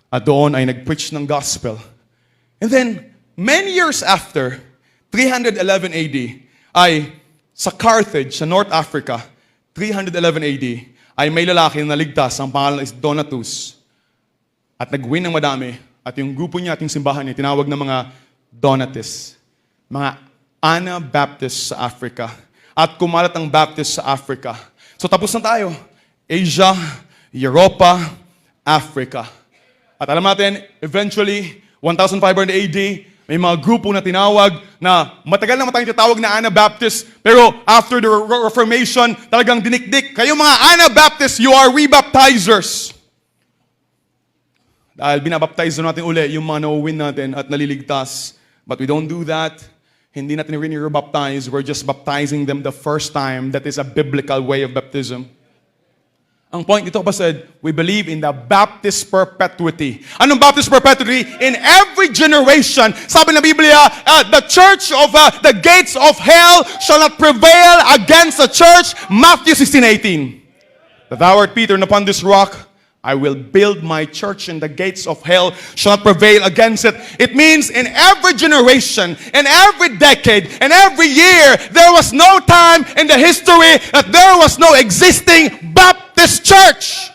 At doon ay nag-preach ng gospel. And then, many years after, 311 AD, ay sa Carthage, sa North Africa, 311 AD, ay may lalaki na naligtas, ang pangalan is Donatus. At nag-win ng madami, at yung grupo niya at yung simbahan niya, tinawag na mga Donatists. Mga Anabaptists sa Africa. At kumalat ang Baptist sa Africa. So tapos na tayo. Asia, Europa, Africa. At alam natin, eventually, 1500 AD, may mga grupo na tinawag na matagal na tayong tinatawag na Anabaptists, pero after the Reformation, talagang dinikdik. Kayo mga Anabaptists, you are rebaptizers. Dahil binabaptize natin uli yung mga na-win natin at naliligtas. But we don't do that. Hindi natin rebaptize. We're just baptizing them the first time. That is a biblical way of baptism. Ang point dito pa said, we believe in the Baptist perpetuity. Anong Baptist perpetuity? In every generation, sabi ng Biblia, the church of the gates of hell shall not prevail against the church. Matthew 16:18. That thou art Peter, and upon this rock I will build my church, and the gates of hell shall not prevail against it. It means in every generation, in every decade, in every year, there was no time in the history that there was no existing Baptist church.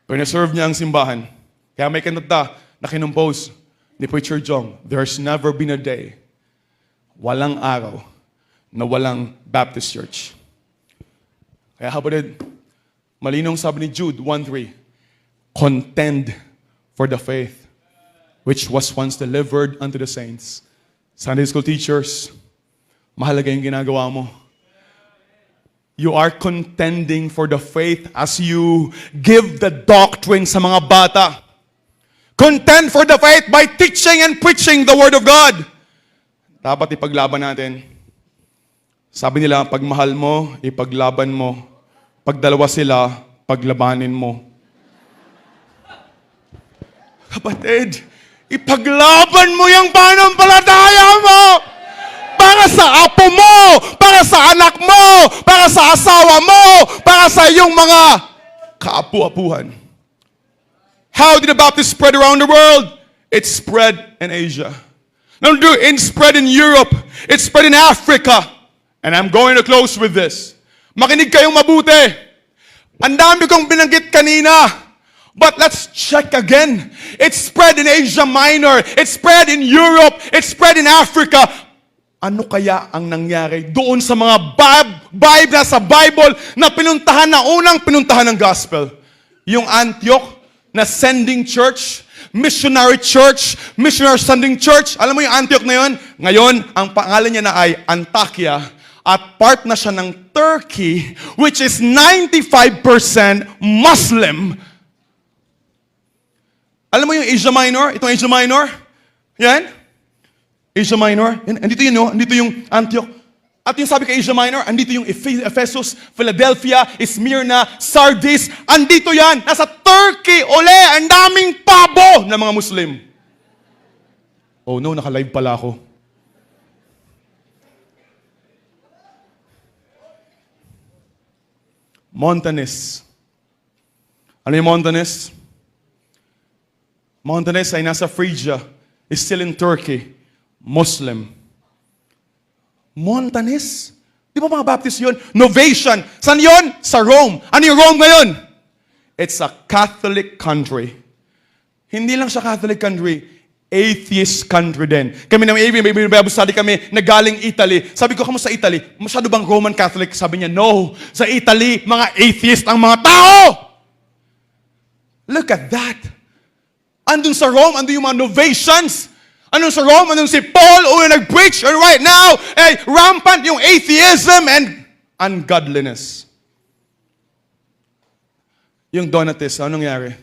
Pinaserve niya ang simbahan. Kaya may kanata na kinumpose ni Preacher Jong, there's never been a day, walang araw, na walang Baptist church. Kaya kapatid, malinong sabi ni Jude 1:3, contend for the faith which was once delivered unto the saints. Sunday school teachers, mahalaga yung ginagawa mo. You are contending for the faith as you give the doctrine sa mga bata. Contend for the faith by teaching and preaching the Word of God. Dapat ipaglaban natin. Sabi nila, pag mahal mo, ipaglaban mo. Pag dalawa sila, paglabanin mo. Kapatid, ipaglaban mo yung pananampalataya mo! Para sa apo mo, para sa anak mo, para sa asawa mo, para sa iyong mga kaapu-apuhan. How did the Baptist spread around the world? It spread in Asia. It spread in Europe. It spread in Africa. And I'm going to close with this. Makinig kayong mabuti. Ang dami kong binanggit kanina. But let's check again. It spread in Asia Minor. It spread in Europe. It spread in Africa. Ano kaya ang nangyari doon sa mga sa Bible na pinuntahan na unang pinuntahan ng gospel? Yung Antioch na sending church, missionary sending church. Alam mo yung Antioch na yun? Ngayon, ang pangalan niya na ay Antakya. At part na siya ng Turkey, which is 95% Muslim. Alam mo yung Asia Minor? Itong Asia Minor? Yan? Asia Minor. Andito yun, no? Andito yung Antioch. At yung sabi kay Asia Minor, andito yung Ephesus, Philadelphia, Smyrna, Sardis. Andito yan. Nasa Turkey. Ole, ang daming pabo ng mga Muslim. Oh no, naka-live pala ako. Montanes. Ano yung Montanes? Montanes ay nasa Phrygia. Is still in Turkey. Muslim. Montanes? Di ba mga Baptist yun? Novatian. Saan yun? Sa Rome. Ano yung Rome ngayon? It's a Catholic country. Hindi lang siya Catholic country, atheist country din. Kami naman, may Bible study kami na galing Italy. Sabi ko, kamusta Italy? Masyado bang Roman Catholic? Sabi niya, no. Sa Italy, mga atheist ang mga tao. Look at that. Andun sa Rome, andun yung mga Novatians. Andun sa Rome, andun si Paul, nag-preach. And right now, rampant yung atheism and ungodliness. Yung Donatists, ano nangyari?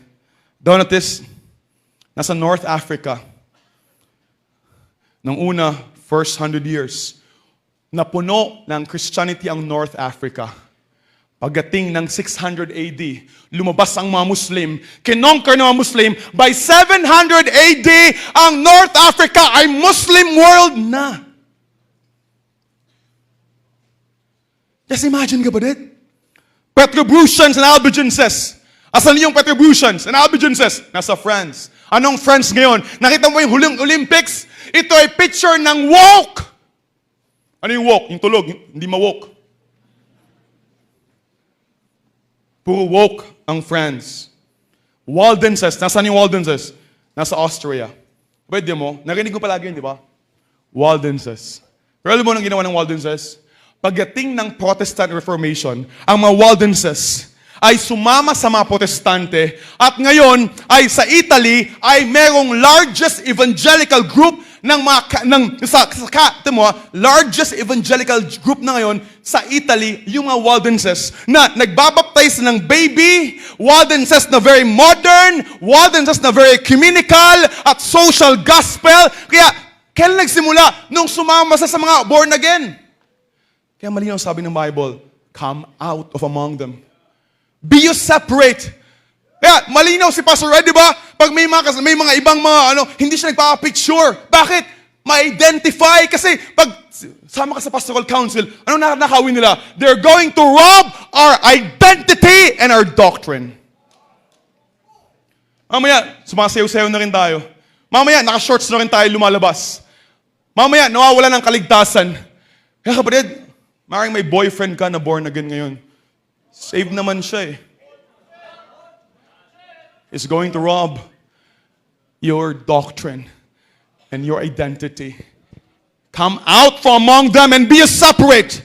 Donatists, nasa North Africa. Nung una, first 100 years, napuno ng Christianity ang North Africa. Pagdating ng 600 AD, lumabas ang mga Muslim, kinonquer ng mga Muslim, by 700 AD, ang North Africa ay Muslim world na. Just imagine, kapatid. Petrobrusians and Albigenses. Asan yung Petrobrusians and Albigenses? Nasa France. Anong France ngayon? Nakita mo yung huling Olympics? Ito ay picture ng woke. Ano yung woke? Yung tulog, hindi ma-woke. Puro woke ang France. Waldenses, nasaan yung Waldenses? Nasa Austria. Pwede mo, narinig mo palagi yun, di ba? Waldenses. Pero alam mo nang ginawa ng Waldenses? Pagdating ng Protestant Reformation, ang mga Waldenses ay sumama sa mga Protestante at ngayon ay sa Italy ay merong largest evangelical group largest evangelical group na ngayon sa Italy, yung mga Waldenses na nagbabaptize ng baby, Waldenses na very modern, Waldenses na very communical at social gospel. Kaya, kailan nagsimula? Nung sumama sa mga born again. Kaya malinaw sabi ng Bible, come out of among them. Be you separate. Kaya, malinaw si Pastor Red, di ba? Pag may mga ibang mga hindi siya nagpapapicture. Bakit? Ma-identify. Kasi pag sama ka sa pastoral council, ano nakawin nila? They're going to rob our identity and our doctrine. Mamaya, sumasayaw-sayaw na rin tayo. Mamaya, naka-shorts na rin tayo lumalabas. Mamaya, nawawala ng kaligtasan. Kaya kapatid, maaaring may boyfriend ka na born again ngayon. Save naman siya eh. Is going to rob your doctrine and your identity. Come out from among them and be separate.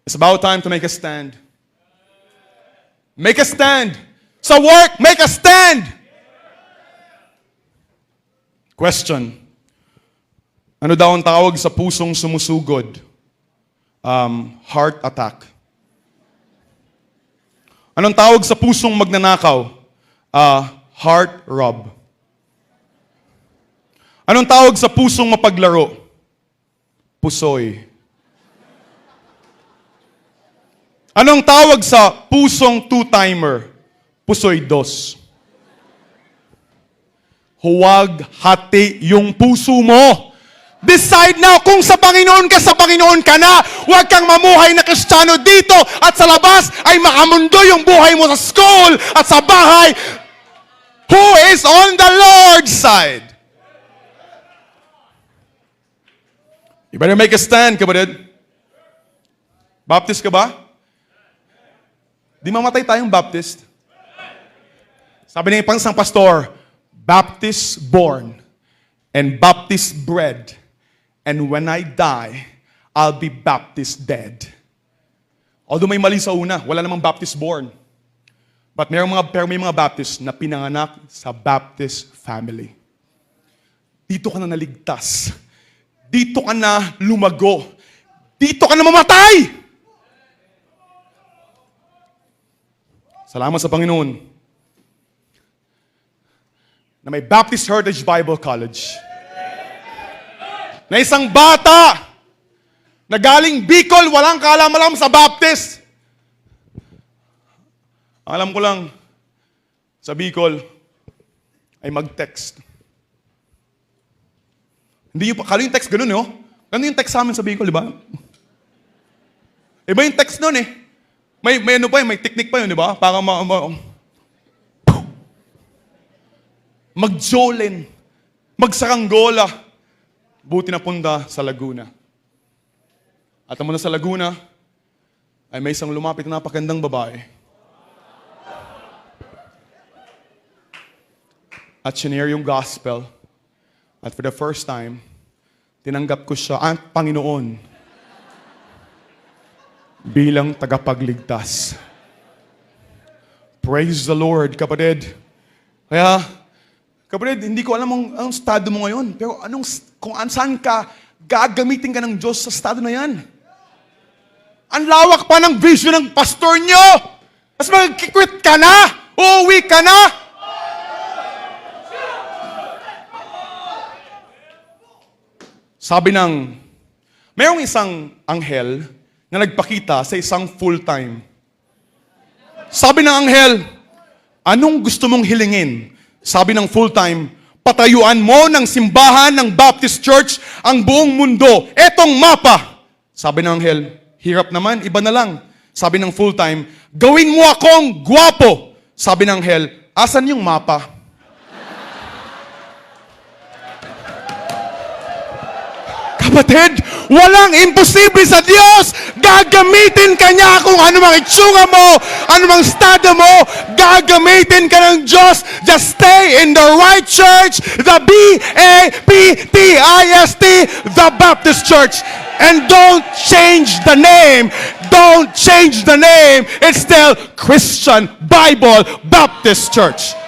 It's about time to make a stand. Make a stand. Sa work, make a stand. Question. Ano daw ang tawag sa pusong sumusugod? Heart attack. Anong tawag sa pusong magnanakaw? Heart rob. Anong tawag sa pusong mapaglaro? Pusoy. Anong tawag sa pusong two-timer? Pusoy dos. Huwag hati yung puso mo. Decide now kung sa Panginoon ka na. Huwag kang mamuhay na Kristiyano dito at sa labas ay makamundo yung buhay mo sa school at sa bahay. Who is on the Lord's side? You better make a stand, kapatid. Baptist ka ba? Di mamatay tayong Baptist. Sabi ng isang pastor, Baptist born and Baptist bred. And when I die, I'll be Baptist dead. Although may mali sa una, wala namang Baptist born. But may mga Baptist na pinanganak sa Baptist family. Dito ka na naligtas. Dito ka na lumago. Dito ka na mamatay! Salamat sa Panginoon na may Baptist Heritage Bible College. Na isang bata na galing Bicol, walang kaalam-alam sa Baptist. Alam ko lang, sa Bicol, ay mag-text. Hindi yung, kala yung text ganun, no? Ganun yung text sa amin sa Bicol, di ba? Iba yung text nun eh. May ano pa yun, may technique pa yun, di ba? Para mag-jolin, magsaranggola. Buti na punta sa Laguna. At muna sa Laguna, ay may isang lumapit na napakagandang babae. At sinare yung gospel. At for the first time, tinanggap ko siya, ang Panginoon, bilang tagapagligtas. Praise the Lord, kapatid. Kaya, kapatid, hindi ko alam ang estado mo ngayon. Pero kung saan ka, gagamitin ka ng Diyos sa estado na yan. Ang lawak pa ng vision ng pastor nyo. Mas mag-quit ka na. Uuwi ka na. Sabi mayroong isang anghel na nagpakita sa isang full-time. Sabi ng anghel, anong gusto mong hilingin? Sabi ng full-time, patayuan mo ng simbahan ng Baptist Church ang buong mundo. Etong mapa. Sabi ng anghel, hirap naman, iba na lang. Sabi ng full-time, gawin mo akong gwapo. Sabi ng anghel, asan yung mapa? Kapatid, walang imposible sa Diyos. Gagamitin ka niya kung ano mang itsura mo, ano mang estado mo, gagamitin ka ng Diyos. Just stay in the right church, the B-A-P-T-I-S-T, the Baptist Church. And don't change the name. Don't change the name. It's still Christian Bible Baptist Church.